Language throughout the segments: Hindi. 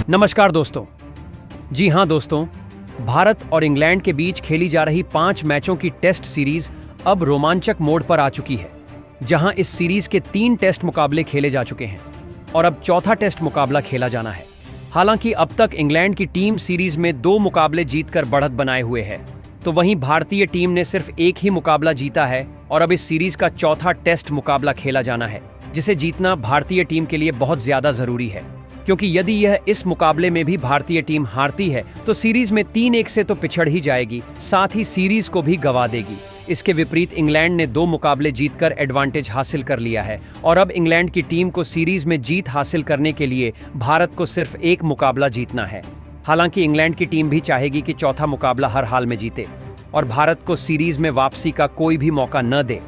नमस्कार दोस्तों। जी हाँ दोस्तों, भारत और इंग्लैंड के बीच खेली जा रही 5 मैचों की टेस्ट सीरीज अब रोमांचक मोड पर आ चुकी है, जहां इस सीरीज के 3 टेस्ट मुकाबले खेले जा चुके हैं और अब चौथा टेस्ट मुकाबला खेला जाना है। हालांकि अब तक इंग्लैंड की टीम सीरीज में 2 मुकाबले जीतकर बढ़त बनाए हुए है, तो वहीं भारतीय टीम ने सिर्फ एक ही मुकाबला जीता है और अब इस सीरीज का चौथा टेस्ट मुकाबला खेला जाना है, जिसे जीतना भारतीय टीम के लिए बहुत ज्यादा जरूरी है, क्योंकि यदि यह इस मुकाबले में भी भारतीय टीम हारती है तो सीरीज में 3-1 से तो पिछड़ ही जाएगी, साथ ही सीरीज को भी गंवा देगी। इसके विपरीत इंग्लैंड ने 2 मुकाबले जीतकर एडवांटेज हासिल कर लिया है और अब इंग्लैंड की टीम को सीरीज में जीत हासिल करने के लिए भारत को सिर्फ एक मुकाबला जीतना है। हालांकि इंग्लैंड की टीम भी चाहेगी कि चौथा मुकाबला हर हाल में जीते और भारत को सीरीज में वापसी का कोई भी मौका न दे।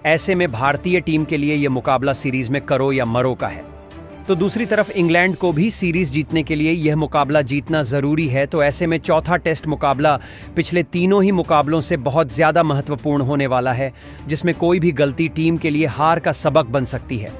ऐसे में भारतीय टीम के लिए यह मुकाबला सीरीज में करो या मरो का है। तो दूसरी तरफ इंग्लैंड को भी सीरीज जीतने के लिए यह मुकाबला जीतना जरूरी है, तो ऐसे में चौथा टेस्ट मुकाबला पिछले तीनों ही मुकाबलों से बहुत ज्यादा महत्वपूर्ण होने वाला है, जिसमें कोई भी गलती टीम के लिए हार का सबक बन सकती है।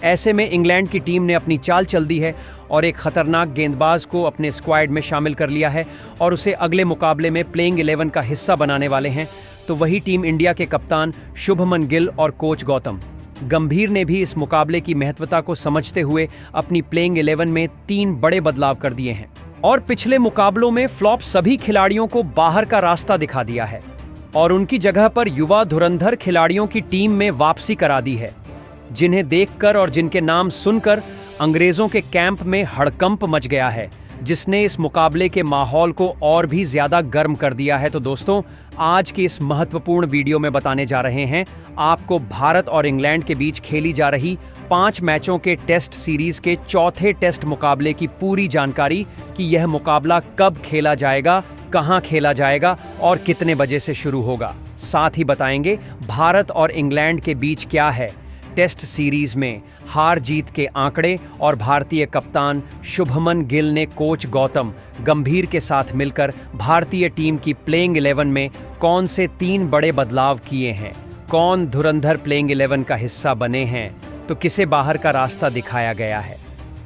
ऐसे में इंग्लैंड की टीम ने अपनी चाल चल दी है और एक खतरनाक गेंदबाज को अपने स्क्वाड में शामिल कर लिया है और उसे अगले मुकाबले में प्लेइंग 11 का हिस्सा बनाने वाले हैं। तो वही टीम इंडिया के कप्तान शुभमन गिल और कोच गौतम गंभीर ने भी इस मुकाबले की महत्वता को समझते हुए अपनी प्लेइंग 11 में 3 बड़े बदलाव कर दिए हैं और पिछले मुकाबलों में फ्लॉप सभी खिलाड़ियों को बाहर का रास्ता दिखा दिया है और उनकी जगह पर युवा धुरंधर खिलाड़ियों की टीम में वापसी करा दी है, जिन्हें देखकर और जिनके नाम सुनकर अंग्रेजों के कैंप में हड़कंप मच गया है, जिसने इस मुकाबले के माहौल को और भी ज्यादा गर्म कर दिया है। तो दोस्तों, आज की इस महत्वपूर्ण वीडियो में बताने जा रहे हैं आपको भारत और इंग्लैंड के बीच खेली जा रही 5 मैचों के टेस्ट सीरीज के चौथे टेस्ट मुकाबले की पूरी जानकारी कि यह मुकाबला कब खेला जाएगा, कहां खेला जाएगा और कितने बजे से शुरू होगा। साथ ही बताएंगे भारत और इंग्लैंड के बीच क्या है टेस्ट सीरीज में हार जीत के आंकड़े और भारतीय कप्तान शुभमन गिल ने कोच गौतम गंभीर के साथ मिलकर भारतीय टीम की प्लेइंग 11 में कौन से 3 बड़े बदलाव किए हैं, कौन धुरंधर प्लेइंग 11 का हिस्सा बने हैं, तो किसे बाहर का रास्ता दिखाया गया है।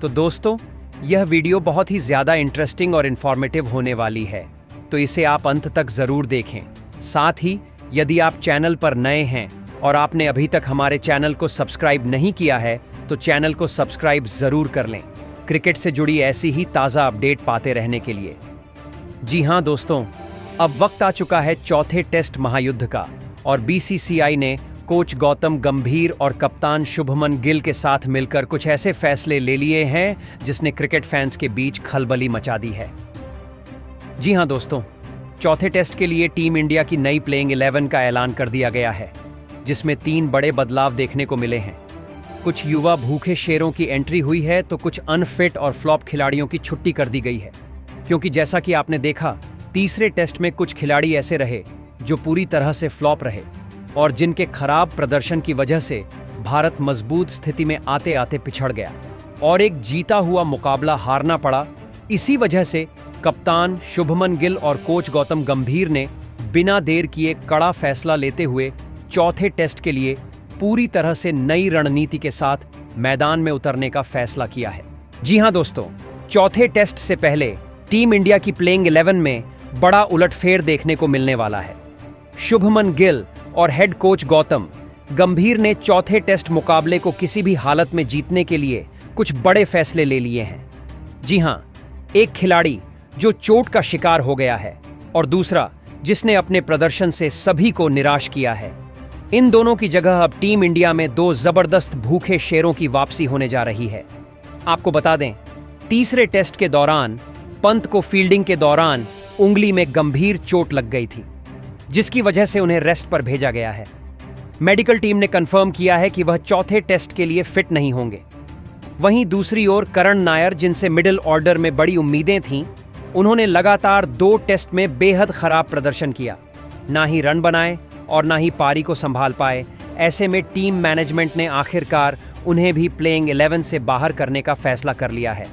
तो दोस्तों, यह वीडियो बहुत ही ज्यादा इंटरेस्टिंग और इन्फॉर्मेटिव होने वाली है, तो इसे आप अंत तक जरूर देखें। साथ ही यदि आप चैनल पर नए हैं और आपने अभी तक हमारे चैनल को सब्सक्राइब नहीं किया है तो चैनल को सब्सक्राइब जरूर कर लें, क्रिकेट से जुड़ी ऐसी ही ताज़ा अपडेट पाते रहने के लिए। जी हां दोस्तों, अब वक्त आ चुका है चौथे टेस्ट महायुद्ध का और बीसीसीआई ने कोच गौतम गंभीर और कप्तान शुभमन गिल के साथ मिलकर कुछ ऐसे फैसले ले लिए हैं जिसने क्रिकेट फैंस के बीच खलबली मचा दी है। जी हां दोस्तों, चौथे टेस्ट के लिए टीम इंडिया की नई प्लेइंग 11 का ऐलान कर दिया गया है, जिसमें 3 बड़े बदलाव देखने को मिले हैं। कुछ युवा भूखे शेरों की एंट्री हुई है तो कुछ अनफिट और फ्लॉप खिलाड़ियों की छुट्टी कर दी गई है, क्योंकि जैसा कि आपने देखा तीसरे टेस्ट में कुछ खिलाड़ी ऐसे रहे जो पूरी तरह से फ्लॉप रहे और जिनके खराब प्रदर्शन की वजह से भारत मजबूत स्थिति में आते आते पिछड़ गया और एक जीता हुआ मुकाबला हारना पड़ा। इसी वजह से कप्तान शुभमन गिल और कोच गौतम गंभीर ने बिना देर किए कड़ा फैसला लेते हुए चौथे टेस्ट के लिए पूरी तरह से नई रणनीति के साथ मैदान में उतरने का फैसला किया है। जी हां दोस्तों, चौथे टेस्ट से पहले टीम इंडिया की प्लेइंग 11 में बड़ा उलटफेर देखने को मिलने वाला है। शुभमन गिल और हेड कोच गौतम गंभीर ने चौथे टेस्ट मुकाबले को किसी भी हालत में जीतने के लिए कुछ बड़े फैसले ले लिए हैं। जी हां, एक खिलाड़ी जो चोट का शिकार हो गया है और दूसरा जिसने अपने प्रदर्शन से सभी को निराश किया है। इन दोनों की जगह अब टीम इंडिया में 2 जबरदस्त भूखे शेरों की वापसी होने जा रही है। आपको बता दें, तीसरे टेस्ट के दौरान पंत को फील्डिंग के दौरान उंगली में गंभीर चोट लग गई थी, जिसकी वजह से उन्हें रेस्ट पर भेजा गया है। मेडिकल टीम ने कंफर्म किया है कि वह चौथे टेस्ट के लिए फिट नहीं होंगे। वहीं दूसरी ओर करण नायर, जिनसे मिडिल ऑर्डर में बड़ी उम्मीदें थीं, उन्होंने लगातार 2 टेस्ट में बेहद खराब प्रदर्शन किया, ना ही रन बनाए और ना ही पारी को संभाल पाए। ऐसे में टीम मैनेजमेंट ने आखिरकार उन्हें भी प्लेइंग 11 से बाहर करने का फैसला कर लिया है।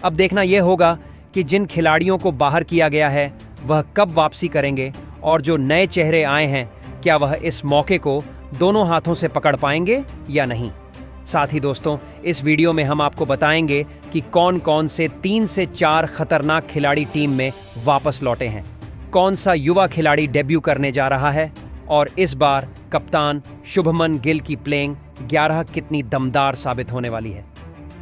अब देखना यह होगा कि जिन खिलाड़ियों को बाहर किया गया है वह कब वापसी करेंगे और जो नए चेहरे आए हैं क्या वह इस मौके को दोनों हाथों से पकड़ पाएंगे या नहीं। साथ ही दोस्तों, इस वीडियो में हम आपको बताएंगे कि कौन कौन से 3 से 4 खतरनाक खिलाड़ी टीम में वापस लौटे हैं, कौन सा युवा खिलाड़ी डेब्यू करने जा रहा है और इस बार कप्तान शुभमन गिल की प्लेइंग 11 कितनी दमदार साबित होने वाली है।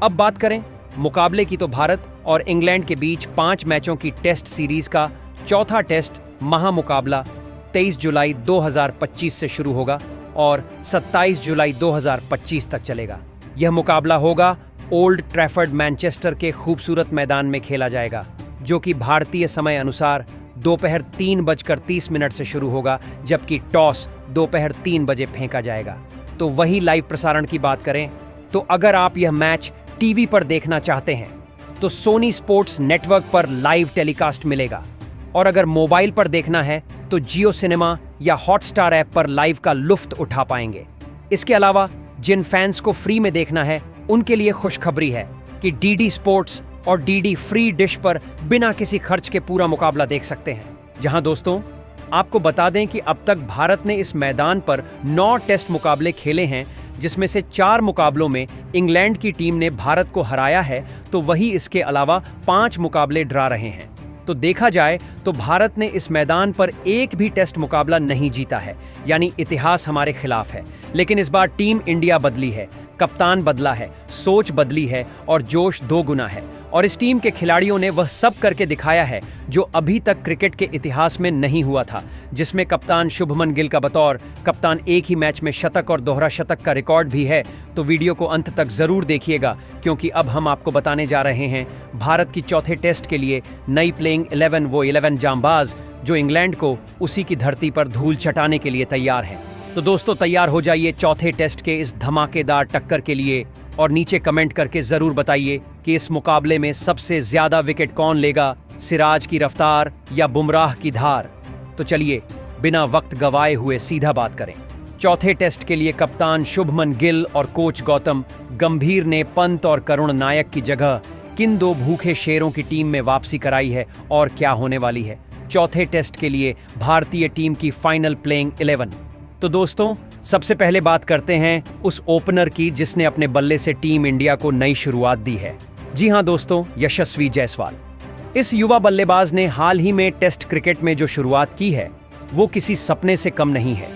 अब बात करें मुकाबले की, तो भारत और इंग्लैंड के बीच 5 मैचों की टेस्ट सीरीज का चौथा टेस्ट महामुकाबला 23 जुलाई 2025 से शुरू होगा और 27 जुलाई 2025 तक चलेगा। यह मुकाबला होगा ओल्ड ट्रैफर्ड मैनचेस्टर के खूबसूरत मैदान में खेला जाएगा, जो कि भारतीय समय अनुसार दोपहर 3:30 से शुरू होगा, जबकि टॉस दोपहर 3 बजे फेंका जाएगा। तो वही लाइव प्रसारण की बात करें तो अगर आप यह मैच टीवी पर देखना चाहते हैं तो सोनी स्पोर्ट्स नेटवर्क पर लाइव टेलीकास्ट मिलेगा, और अगर मोबाइल पर देखना है तो जियो सिनेमा या हॉटस्टार ऐप पर लाइव का लुफ्त उठा पाएंगे। इसके अलावा जिन फैंस को फ्री में देखना है उनके लिए खुशखबरी है कि डीडी स्पोर्ट्स और डीडी फ्री डिश पर बिना किसी खर्च के पूरा मुकाबला देख सकते हैं। जहां दोस्तों, आपको बता दें कि अब तक भारत ने इस मैदान पर 9 टेस्ट मुकाबले खेले हैं, जिसमें से 4 मुकाबलों में इंग्लैंड की टीम ने भारत को हराया है, तो वही इसके अलावा 5 मुकाबले ड्रा रहे हैं। तो देखा जाए तो भारत ने इस मैदान पर एक भी टेस्ट मुकाबला नहीं जीता है, यानी इतिहास हमारे खिलाफ है। लेकिन इस बार टीम इंडिया बदली है, कप्तान बदला है, सोच बदली है और जोश 2 गुना है, और इस टीम के खिलाड़ियों ने वह सब करके दिखाया है जो अभी तक क्रिकेट के इतिहास में नहीं हुआ था, जिसमें कप्तान शुभमन गिल का बतौर कप्तान एक ही मैच में शतक और दोहरा शतक का रिकॉर्ड भी है। तो वीडियो को अंत तक जरूर देखिएगा, क्योंकि अब हम आपको बताने जा रहे हैं भारत की चौथे टेस्ट के लिए नई प्लेइंग 11, वो 11 जांबाज जो इंग्लैंड को उसी की धरती पर धूल चटाने के लिए तैयार हैं। तो दोस्तों, तैयार हो जाइए चौथे टेस्ट के इस धमाकेदार टक्कर के लिए, और नीचे कमेंट करके जरूर बताइए कि इस मुकाबले में सबसे ज्यादा विकेट कौन लेगा, सिराज की रफ्तार या बुमराह की धार। तो चलिए बिना वक्त गवाए हुए सीधा बात करें। चौथे टेस्ट के लिए कप्तान शुभमन गिल और कोच गौतम गंभीर ने पंत और करुण नायक की जगह किन 2 भूखे शेरों की टीम में वापसी कराई है और क्या होने वाली है चौथे टेस्ट के लिए भारतीय टीम की फाइनल प्लेइंग 11। तो दोस्तों, सबसे पहले बात करते हैं उस ओपनर की जिसने अपने बल्ले से टीम इंडिया को नई शुरुआत दी है। जी हां दोस्तों, यशस्वी जायसवाल। इस युवा बल्लेबाज ने हाल ही में टेस्ट क्रिकेट में जो शुरुआत की है वो किसी सपने से कम नहीं है।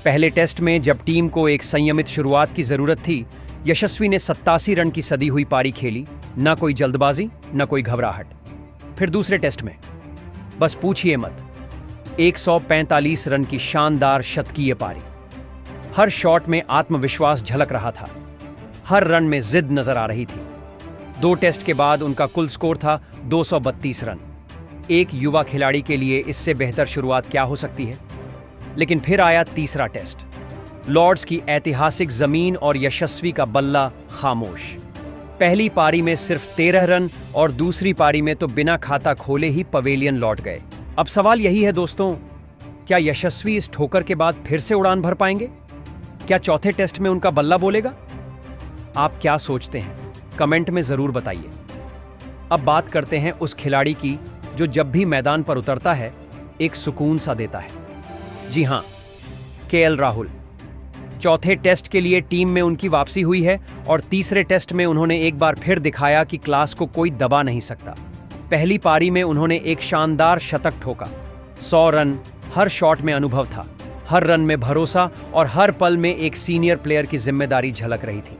पहले टेस्ट में जब टीम को एक संयमित शुरुआत की जरूरत थी, यशस्वी ने 87 रन की सदी हुई पारी खेली, ना कोई जल्दबाजी ना कोई घबराहट। फिर दूसरे टेस्ट में बस पूछिए मत, 145 रन की शानदार शतकीय पारी। हर शॉट में आत्मविश्वास झलक रहा था, हर रन में जिद नजर आ रही थी। 2 टेस्ट के बाद उनका कुल स्कोर था 232 रन। एक युवा खिलाड़ी के लिए इससे बेहतर शुरुआत क्या हो सकती है। लेकिन फिर आया तीसरा टेस्ट, लॉर्ड्स की ऐतिहासिक जमीन, और यशस्वी का बल्ला खामोश। पहली पारी में सिर्फ 13 रन और दूसरी पारी में तो बिना खाता खोले ही पवेलियन लौट गए। अब सवाल यही है दोस्तों, क्या यशस्वी इस ठोकर के बाद फिर से उड़ान भर पाएंगे? क्या चौथे टेस्ट में उनका बल्ला बोलेगा? आप क्या सोचते हैं, कमेंट में जरूर बताइए। अब बात करते हैं उस खिलाड़ी की जो जब भी मैदान पर उतरता है एक सुकून सा देता है। जी हां, केएल राहुल। चौथे टेस्ट के लिए टीम में उनकी वापसी हुई है और तीसरे टेस्ट में उन्होंने एक बार फिर दिखाया कि क्लास को कोई दबा नहीं सकता। पहली पारी में उन्होंने एक शानदार शतक ठोका, 100 रन, हर शॉट में अनुभव था, हर रन में भरोसा और हर पल में एक सीनियर प्लेयर की जिम्मेदारी झलक रही थी।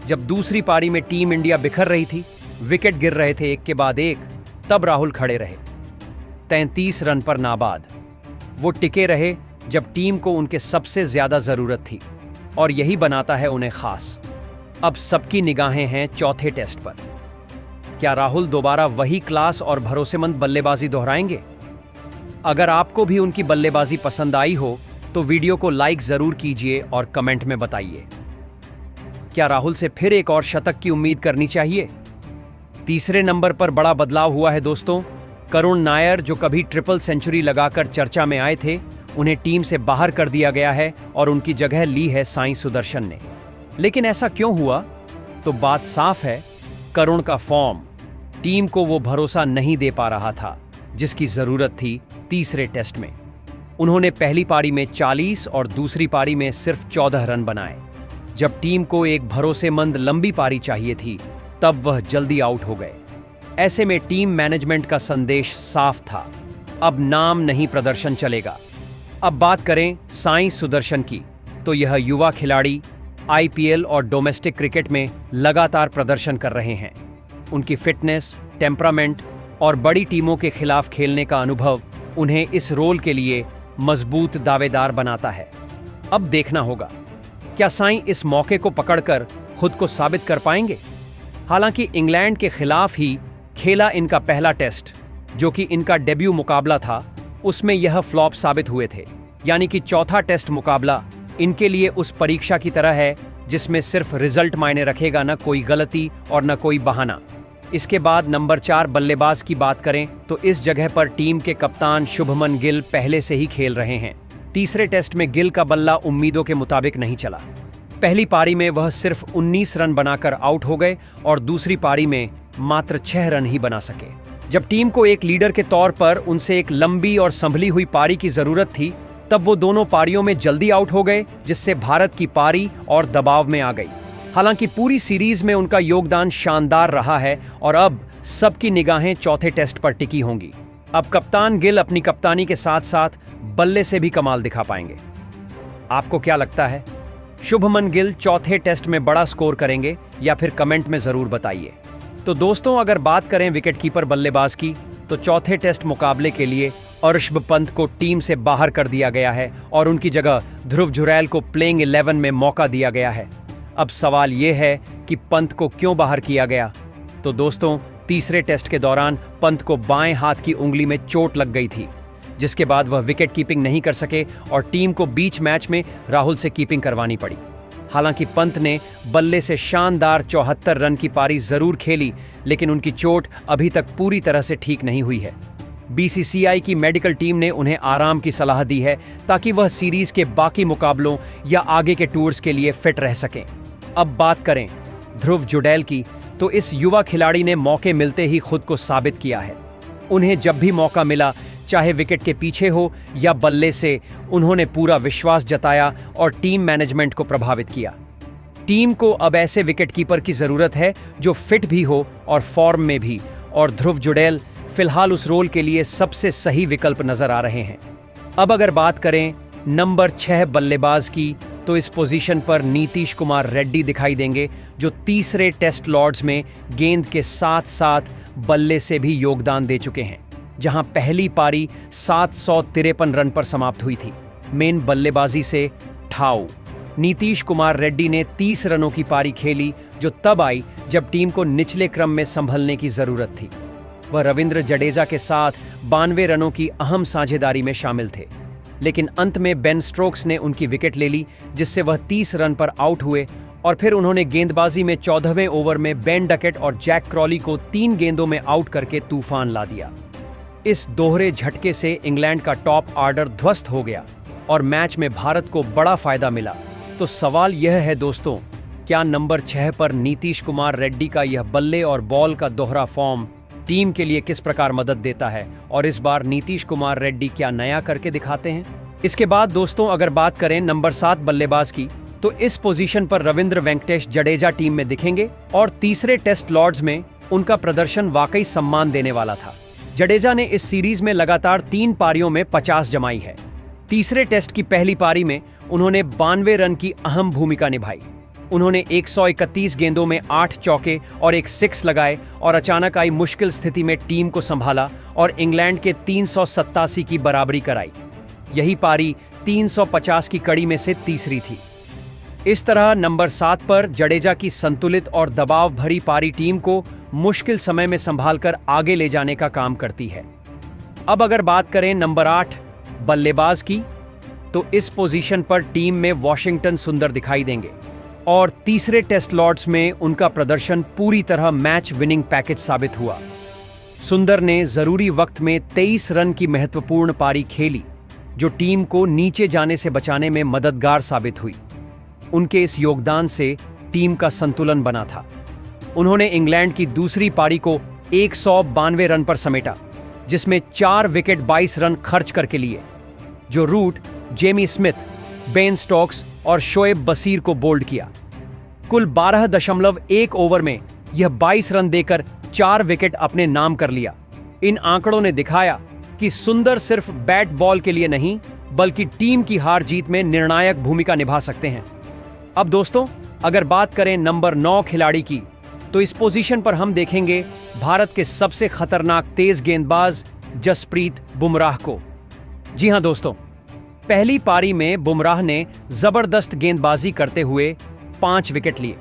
जब दूसरी पारी में टीम इंडिया बिखर रही थी, विकेट गिर रहे थे एक के बाद एक, तब राहुल खड़े रहे, 33 रन पर नाबाद। वो टिके रहे जब टीम को उनके सबसे ज्यादा जरूरत थी, और यही बनाता है उन्हें खास। अब सबकी निगाहें हैं चौथे टेस्ट पर। क्या राहुल दोबारा वही क्लास और भरोसेमंद बल्लेबाजी दोहराएंगे? अगर आपको भी उनकी बल्लेबाजी पसंद आई हो तो वीडियो को लाइक जरूर कीजिए और कमेंट में बताइए, क्या राहुल से फिर एक और शतक की उम्मीद करनी चाहिए? तीसरे नंबर पर बड़ा बदलाव हुआ है दोस्तों। करुण नायर, जो कभी ट्रिपल सेंचुरी लगाकर चर्चा में आए थे, उन्हें टीम से बाहर कर दिया गया है और उनकी जगह ली है साई सुदर्शन ने। लेकिन ऐसा क्यों हुआ? तो बात साफ है, करुण का फॉर्म टीम को वो भरोसा नहीं दे पा रहा था जिसकी जरूरत थी तीसरे टेस्ट में। उन्होंने पहली पारी में 40 और दूसरी पारी में सिर्फ 14 रन बनाए। जब टीम को एक भरोसेमंद लंबी पारी चाहिए थी, तब वह जल्दी आउट हो गए। ऐसे में टीम मैनेजमेंट का संदेश साफ था, अब नाम नहीं प्रदर्शन चलेगा। अब बात करें साईं सुदर्शन की, तो यह युवा खिलाड़ी आईपीएल और डोमेस्टिक क्रिकेट में लगातार प्रदर्शन कर रहे हैं। उनकी फिटनेस, टेम्परामेंट और बड़ी टीमों के खिलाफ खेलने का अनुभव उन्हें इस रोल के लिए मजबूत दावेदार बनाता है। अब देखना होगा, क्या साईं इस मौके को पकड़कर खुद को साबित कर पाएंगे। हालांकि इंग्लैंड के खिलाफ ही खेला इनका पहला टेस्ट, जो कि इनका डेब्यू मुकाबला था, उसमें यह फ्लॉप साबित हुए थे। यानी कि चौथा टेस्ट मुकाबला इनके लिए उस परीक्षा की तरह है जिसमें सिर्फ रिजल्ट मायने रखेगा, न कोई गलती और न कोई बहाना। इसके बाद नंबर 4 बल्लेबाज की बात करें तो इस जगह पर टीम के कप्तान शुभमन गिल पहले से ही खेल रहे हैं। तीसरे टेस्ट में गिल का बल्ला उम्मीदों के मुताबिक नहीं चला। पहली पारी में वह सिर्फ 19 रन बनाकर आउट हो गए और दूसरी पारी में मात्र 6 रन ही बना सके। जब टीम को एक लीडर के तौर पर उनसे एक लंबी और संभली हुई पारी की जरूरत थी, तब वो दोनों पारियों में जल्दी आउट हो गए, जिससे भारत की पारी और दबाव में आ गई। हालांकि पूरी सीरीज में उनका योगदान शानदार रहा है और अब सबकी निगाहें चौथे टेस्ट पर टिकी होंगी। अब कप्तान गिल अपनी कप्तानी के साथ साथ बल्ले से भी कमाल दिखा पाएंगे। आपको क्या लगता है, शुभमन गिल चौथे टेस्ट में बड़ा स्कोर करेंगे या फिर कमेंट में जरूर बताइए। तो दोस्तों, अगर बात करें विकेटकीपर बल्लेबाज की, तो चौथे टेस्ट मुकाबले के लिए ऋषभ पंत को टीम से बाहर कर दिया गया है और उनकी जगह ध्रुव जुरैल को प्लेइंग 11 में मौका दिया गया है। अब सवाल यह है कि पंत को क्यों बाहर किया गया। तो दोस्तों, तीसरे टेस्ट के दौरान पंत को बाएं हाथ की उंगली में चोट लग गई थी, जिसके बाद वह विकेट कीपिंग नहीं कर सके और टीम को बीच मैच में राहुल से कीपिंग करवानी पड़ी। हालांकि पंत ने बल्ले से शानदार 74 रन की पारी जरूर खेली, लेकिन उनकी चोट अभी तक पूरी तरह से ठीक नहीं हुई है। बीसीसीआई की मेडिकल टीम ने उन्हें आराम की सलाह दी है ताकि वह सीरीज के बाकी मुकाबलों या आगे के टूर्स के लिए फिट रह सकें। अब बात करें ध्रुव जुरैल की, तो इस युवा खिलाड़ी ने मौके मिलते ही खुद को साबित किया है। उन्हें जब भी मौका मिला, चाहे विकेट के पीछे हो या बल्ले से, उन्होंने पूरा विश्वास जताया और टीम मैनेजमेंट को प्रभावित किया। टीम को अब ऐसे विकेटकीपर की जरूरत है जो फिट भी हो और फॉर्म में भी, और ध्रुव जुरैल फिलहाल उस रोल के लिए सबसे सही विकल्प नजर आ रहे हैं। अब अगर बात करें नंबर 6 बल्लेबाज की, तो इस पोजीशन पर नीतीश कुमार रेड्डी दिखाई देंगे, जो तीसरे टेस्ट लॉर्ड्स में गेंद के साथ साथ बल्ले से भी योगदान दे चुके हैं, जहां पहली पारी 753 रन पर समाप्त हुई थी। मेन बल्लेबाजी से ठाऊ नीतीश कुमार रेड्डी ने 30 रनों की पारी खेली, जो तब आई जब टीम को निचले क्रम में संभलने की जरूरत थी। वह रविंद्र जडेजा के साथ 92 रनों की अहम साझेदारी में शामिल थे, लेकिन अंत में बेन स्टोक्स ने उनकी विकेट ले ली, जिससे वह 30 रन पर आउट हुए और फिर उन्होंने गेंदबाजी में 14वें ओवर में बेन डकेट और जैक क्रॉली को 3 गेंदों में आउट करके तूफान ला दिया। इस दोहरे झटके से इंग्लैंड का टॉप ऑर्डर ध्वस्त हो गया और मैच में भारत को बड़ा फायदा मिला। तो सवाल यह है दोस्तों, क्या नंबर 6 पर नीतीश कुमार रेड्डी का यह बल्ले और बॉल का दोहरा फॉर्म टीम के लिए किस प्रकार मदद देता है, और इस बार नीतीश कुमार रेड्डी क्या नया करके दिखाते हैं? इसके बाद दोस्तों, अगर बात करें नंबर 7 बल्लेबाज की, तो इस पोजीशन पर रविंद्र वेंकटेश जडेजा टीम में दिखेंगे और तीसरे टेस्ट लॉर्ड्स में उनका प्रदर्शन वाकई सम्मान देने वाला था। जडेजा ने इस सीरीज में लगातार 3 पारियों में 50 जमाई है। तीसरे टेस्ट की पहली पारी में उन्होंने 92 रन की अहम भूमिका निभाई। उन्होंने 131 गेंदों में 8 चौके और एक 6 लगाए और अचानक आई मुश्किल स्थिति में टीम को संभाला और इंग्लैंड के 387 की बराबरी कराई। यही पारी 350 की कड़ी में से तीसरी थी। इस तरह नंबर 7 पर जडेजा की संतुलित और दबाव भरी पारी टीम को मुश्किल समय में संभालकर आगे ले जाने का काम करती है। अब अगर बात करें नंबर 8 बल्लेबाज की, तो इस पोजीशन पर टीम में वॉशिंगटन सुंदर दिखाई देंगे और तीसरे टेस्ट लॉर्ड्स में उनका प्रदर्शन पूरी तरह मैच विनिंग पैकेज साबित हुआ। सुंदर ने जरूरी वक्त में 23 रन की महत्वपूर्ण पारी खेली, जो टीम को नीचे जाने से बचाने में मददगार साबित हुई। उनके इस योगदान से टीम का संतुलन बना था। उन्होंने इंग्लैंड की दूसरी पारी को 192 रन पर समेटा, जिसमें 4 विकेट 22 रन खर्च करके लिए, जो Root, Jamie Smith, Ben Stokes और शोएब बशीर को बोल्ड किया। कुल 12.1 ओवर में यह 22 रन देकर 4 विकेट अपने नाम कर लिया। इन आंकड़ों ने दिखाया कि सुंदर सिर्फ बैट बॉल के लिए नहीं बल्कि टीम की हार जीत में निर्णायक भूमिका निभा सकते हैं। अब दोस्तों, अगर बात करें नंबर 9 खिलाड़ी की, तो इस पोजीशन पर हम देखेंगे भारत के सबसे खतरनाक तेज गेंदबाज जसप्रीत बुमराह को। जी हां दोस्तों, पहली पारी में बुमराह ने जबरदस्त गेंदबाजी करते हुए 5 विकेट लिए।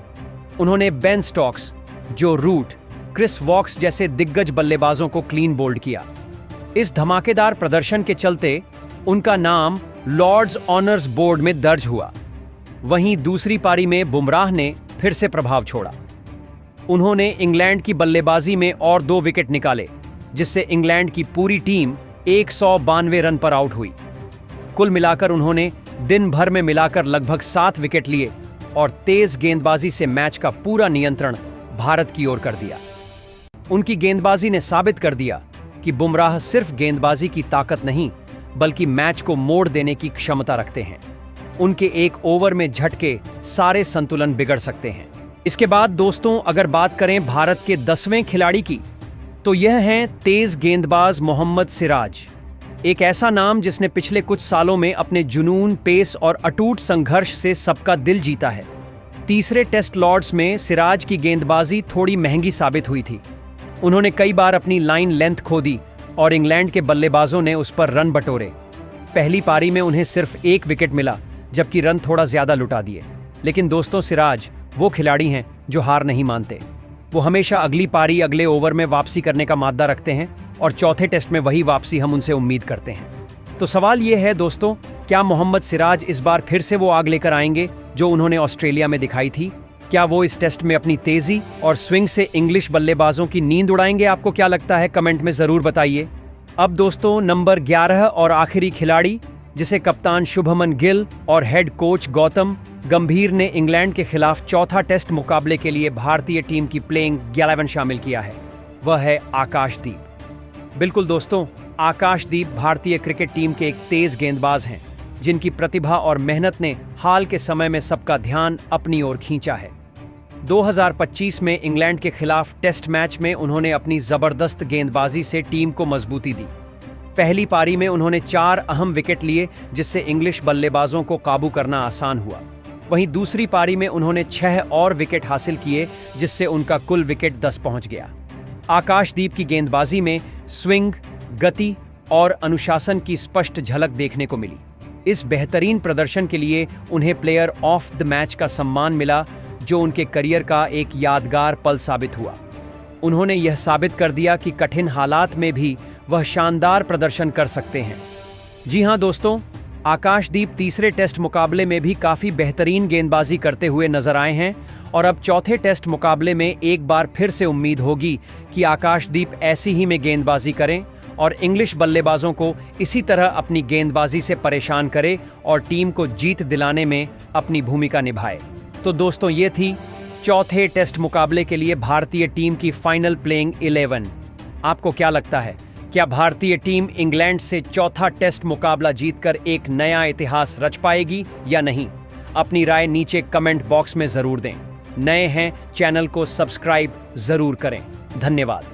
उन्होंने बेन स्टोक्स, जो रूट, क्रिस वॉक्स जैसे दिग्गज बल्लेबाजों को क्लीन बोल्ड किया। इस धमाकेदार प्रदर्शन के चलते उनका नाम लॉर्ड्स ऑनर्स बोर्ड में दर्ज हुआ। वहीं दूसरी पारी में बुमराह ने फिर से प्रभाव छोड़ा। उन्होंने इंग्लैंड की बल्लेबाजी में और 2 विकेट निकाले, जिससे इंग्लैंड की पूरी टीम 192 रन पर आउट हुई। कुल मिलाकर उन्होंने दिन भर में मिलाकर लगभग 7 विकेट लिए और तेज गेंदबाजी से मैच का पूरा नियंत्रण भारत की ओर कर दिया। उनकी गेंदबाजी ने साबित कर दिया कि बुमराह सिर्फ गेंदबाजी की ताकत नहीं बल्कि मैच को मोड़ देने की क्षमता रखते हैं। उनके एक ओवर में झटके सारे संतुलन बिगड़ सकते हैं। इसके बाद दोस्तों, अगर बात करें भारत के 10वें खिलाड़ी की, तो यह हैं तेज गेंदबाज मोहम्मद सिराज। एक ऐसा नाम जिसने पिछले कुछ सालों में अपने जुनून, पेस और अटूट संघर्ष से सबका दिल जीता है। तीसरे टेस्ट लॉर्ड्स में सिराज की गेंदबाजी थोड़ी महंगी साबित हुई थी। उन्होंने कई बार अपनी लाइन लेंथ खो दी और इंग्लैंड के बल्लेबाजों ने उस पर रन बटोरे। पहली पारी में उन्हें सिर्फ 1 विकेट मिला, जबकि रन थोड़ा ज्यादा लुटा दिए। लेकिन दोस्तों, सिराज वो खिलाड़ी हैं जो हार नहीं मानते। वो हमेशा अगली पारी, अगले ओवर में वापसी करने का माद्दा रखते हैं और चौथे टेस्ट में वही वापसी हम उनसे उम्मीद करते हैं। तो सवाल ये है दोस्तों, क्या मोहम्मद सिराज इस बार फिर से वो आग लेकर आएंगे जो उन्होंने ऑस्ट्रेलिया में दिखाई थी? क्या वो इस टेस्ट में अपनी तेजी और स्विंग से इंग्लिश बल्लेबाजों की नींद उड़ाएंगे? आपको क्या लगता है, कमेंट में जरूर बताइए। अब दोस्तों, नंबर 11 और आखिरी खिलाड़ी, जिसे कप्तान शुभमन गिल और हेड कोच गौतम गंभीर ने इंग्लैंड के खिलाफ चौथा टेस्ट मुकाबले के लिए भारतीय टीम की प्लेइंग 11 शामिल किया है, वह है आकाशदीप। बिल्कुल दोस्तों, आकाशदीप भारतीय क्रिकेट टीम के एक तेज गेंदबाज हैं, जिनकी प्रतिभा और मेहनत ने हाल के समय में सबका ध्यान अपनी ओर खींचा है। 2025 में इंग्लैंड के खिलाफ टेस्ट मैच में उन्होंने अपनी जबरदस्त गेंदबाजी से टीम को मजबूती दी। पहली पारी में उन्होंने 4 अहम विकेट लिए, जिससे इंग्लिश बल्लेबाजों को काबू करना आसान हुआ। वहीं दूसरी पारी में उन्होंने 6 और विकेट हासिल किए, जिससे उनका कुल विकेट 10 पहुंच गया। आकाशदीप की गेंदबाजी में स्विंग, गति और अनुशासन की स्पष्ट झलक देखने को मिली। इस बेहतरीन प्रदर्शन के लिए उन्हें प्लेयर ऑफ द मैच का सम्मान मिला, जो उनके करियर का एक यादगार पल साबित हुआ। उन्होंने यह साबित कर दिया कि कठिन हालात में भी वह शानदार प्रदर्शन कर सकते हैं। जी हां दोस्तों, आकाशदीप तीसरे टेस्ट मुकाबले में भी काफी बेहतरीन गेंदबाजी करते हुए नजर आए हैं और अब चौथे टेस्ट मुकाबले में एक बार फिर से उम्मीद होगी कि आकाशदीप ऐसी ही में गेंदबाजी करें और इंग्लिश बल्लेबाजों को इसी तरह अपनी गेंदबाजी से परेशान करे और टीम को जीत दिलाने में अपनी भूमिका निभाए। तो दोस्तों, ये थी चौथे टेस्ट मुकाबले के लिए भारतीय टीम की फाइनल प्लेइंग 11। आपको क्या लगता है, क्या भारतीय टीम इंग्लैंड से चौथा टेस्ट मुकाबला जीतकर एक नया इतिहास रच पाएगी या नहीं? अपनी राय नीचे कमेंट बॉक्स में जरूर दें। नए हैं, चैनल को सब्सक्राइब जरूर करें। धन्यवाद।